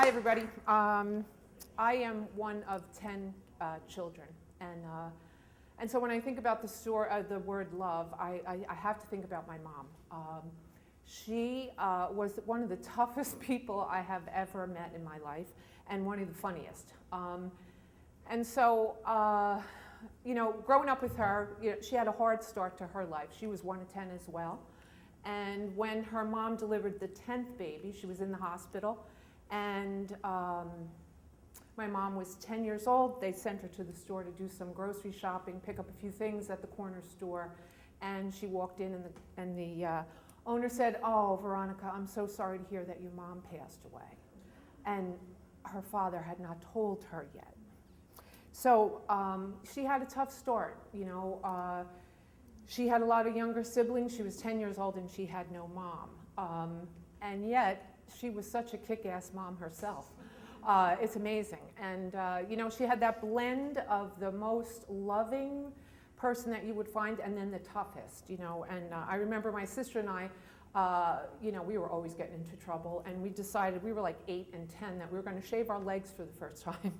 Hi, everybody. I am one of 10 children, and so when I think about the word love, I have to think about my mom. She was one of the toughest people I have ever met in my life, and one of the funniest. And so, growing up with her, she had a hard start to her life. She was 1 of 10 as well. And when her mom delivered the 10th baby, she was in the hospital. And my mom was 10 years old. They sent her to the store to do some grocery shopping, pick up a few things at the corner store. And she walked in, and the owner said, "Oh, Veronica, I'm so sorry to hear that your mom passed away." And her father had not told her yet. So she had a tough start. She had a lot of younger siblings. She was 10 years old, and she had no mom. And yet, she was such a kick-ass mom herself. It's amazing. And, she had that blend of the most loving person that you would find and then the toughest, And I remember my sister and I, we were always getting into trouble, and we decided, we were like 8 and 10, that we were going to shave our legs for the first time.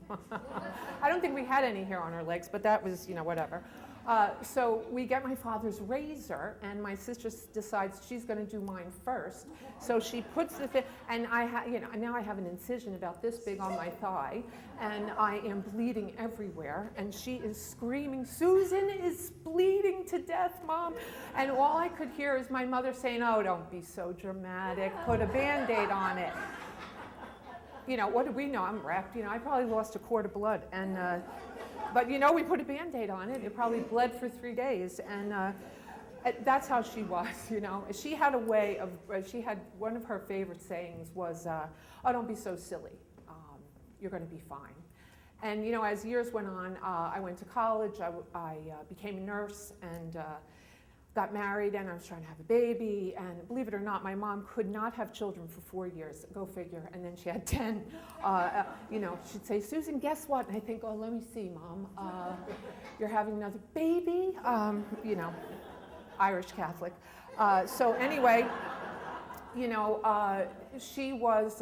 I don't think we had any hair on our legs, but that was, whatever. So we get my father's razor, and my sister decides she's going to do mine first. So she puts the thing, and now I have an incision about this big on my thigh, and I am bleeding everywhere. And she is screaming, "Susan is bleeding to death, Mom!" And all I could hear is my mother saying, "Oh, don't be so dramatic. Put a Band-Aid on it." What do we know? I'm wrapped. I probably lost a quart of blood, and. But we put a Band-Aid on it. It probably bled for 3 days, and that's how she was. She had a way of. She had one of her favorite sayings was, "Oh, don't be so silly. You're going to be fine." And as years went on, I went to college. I became a nurse and got married, and I was trying to have a baby. And believe it or not, my mom could not have children for 4 years. Go figure. And then she had 10. She'd say, "Susan, guess what?" And I think, "Oh, let me see, Mom. You're having another baby." Irish Catholic. So anyway, she was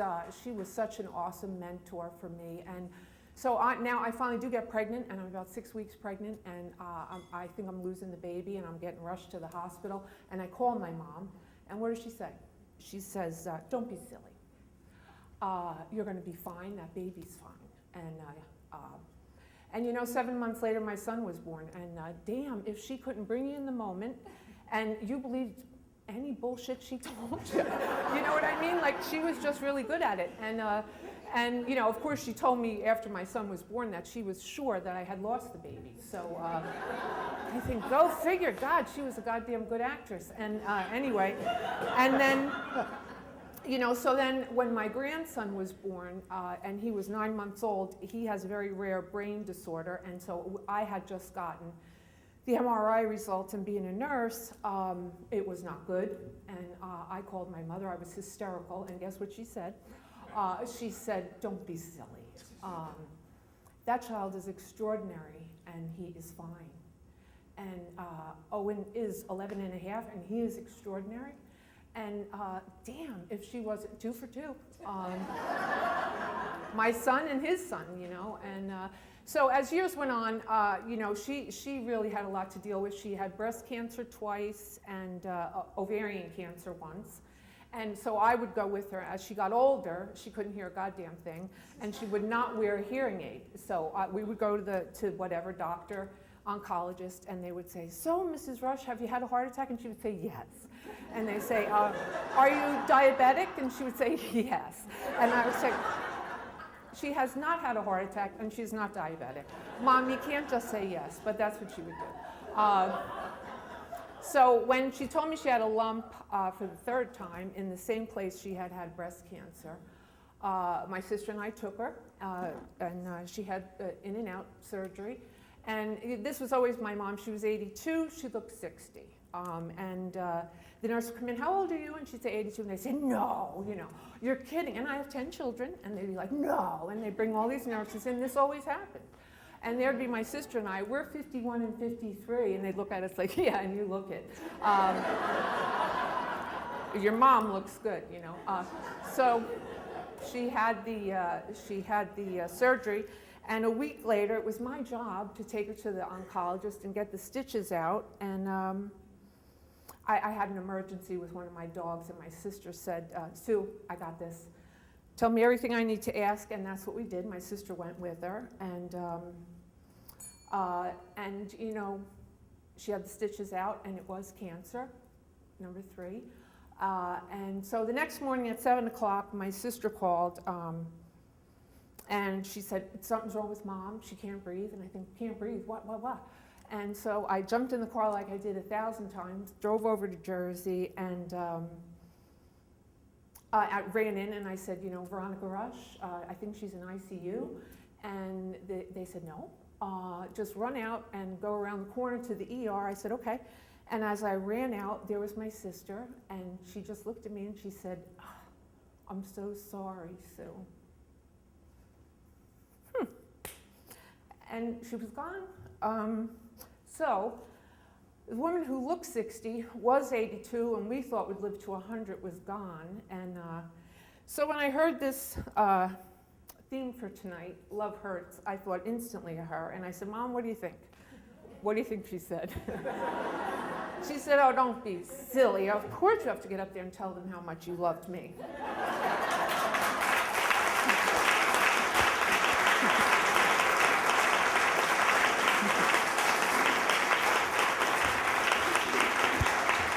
such an awesome mentor for me. And so now I finally do get pregnant, and I'm about 6 weeks pregnant, and I think I'm losing the baby, and I'm getting rushed to the hospital. And I call my mom, and what does she say? She says, "Don't be silly. You're going to be fine. That baby's fine." And 7 months later, my son was born. And damn, if she couldn't bring you in the moment, and you believed any bullshit she told you. You know what I mean? Like, she was just really good at it. And of course, she told me after my son was born that she was sure that I had lost the baby. So I think, go figure. God, she was a goddamn good actress. And anyway, and then, so then when my grandson was born, and he was 9 months old, he has a very rare brain disorder. And so I had just gotten the MRI results, and being a nurse, it was not good. And I called my mother. I was hysterical. And guess what she said? She said, "Don't be silly. That child is extraordinary, and he is fine. And Owen is 11 and a half, and he is extraordinary. And damn, if she wasn't 2 for 2. My son and his son, And so as years went on, she really had a lot to deal with. She had breast cancer twice and ovarian cancer once. And so I would go with her. As she got older, she couldn't hear a goddamn thing, and she would not wear a hearing aid. So we would go to whatever doctor, oncologist, and they would say, "So, Mrs. Rush, have you had a heart attack?" And she would say, "Yes." And they say, "Are you diabetic?" And she would say, "Yes." And I would say, "She has not had a heart attack, and she's not diabetic. Mom, you can't just say yes," but that's what she would do. So when she told me she had a lump for the 3rd time in the same place she had had breast cancer, my sister and I took her, and she had in and out surgery. And this was always my mom. She was 82. She looked 60. And the nurse would come in, "How old are you?" And she'd say 82. And they'd say, "No, you're kidding." And I have 10 children. And they'd be like, "No." And they'd bring all these nurses in. This always happened. And there'd be my sister and I, we're 51 and 53, and they'd look at us like, "Yeah, and you look it. Your mom looks good, So she had the surgery, and a week later, it was my job to take her to the oncologist and get the stitches out. And I had an emergency with one of my dogs, and my sister said, "Sue, I got this. Tell me everything I need to ask," and that's what we did. My sister went with her, and you know, she had the stitches out, and it was cancer, number 3. And so the next morning at 7 o'clock, my sister called, and she said, "Something's wrong with Mom. She can't breathe." And I think, "Can't breathe? What? And so I jumped in the car like I did 1,000 times, drove over to Jersey, and I ran in and I said, "You know, Veronica Rush, I think she's in ICU." And they said, "No, just run out and go around the corner to the ER." I said, "Okay." And as I ran out, there was my sister, and she just looked at me and she said, "I'm so sorry, Sue." And she was gone. So the woman who looked 60 was 82, and we thought would live to 100 was gone. And so when I heard this theme for tonight, Love Hurts, I thought instantly of her. And I said, "Mom, what do you think?" "What do you think?" she said. She said, "Oh, don't be silly. Of course you have to get up there and tell them how much you loved me."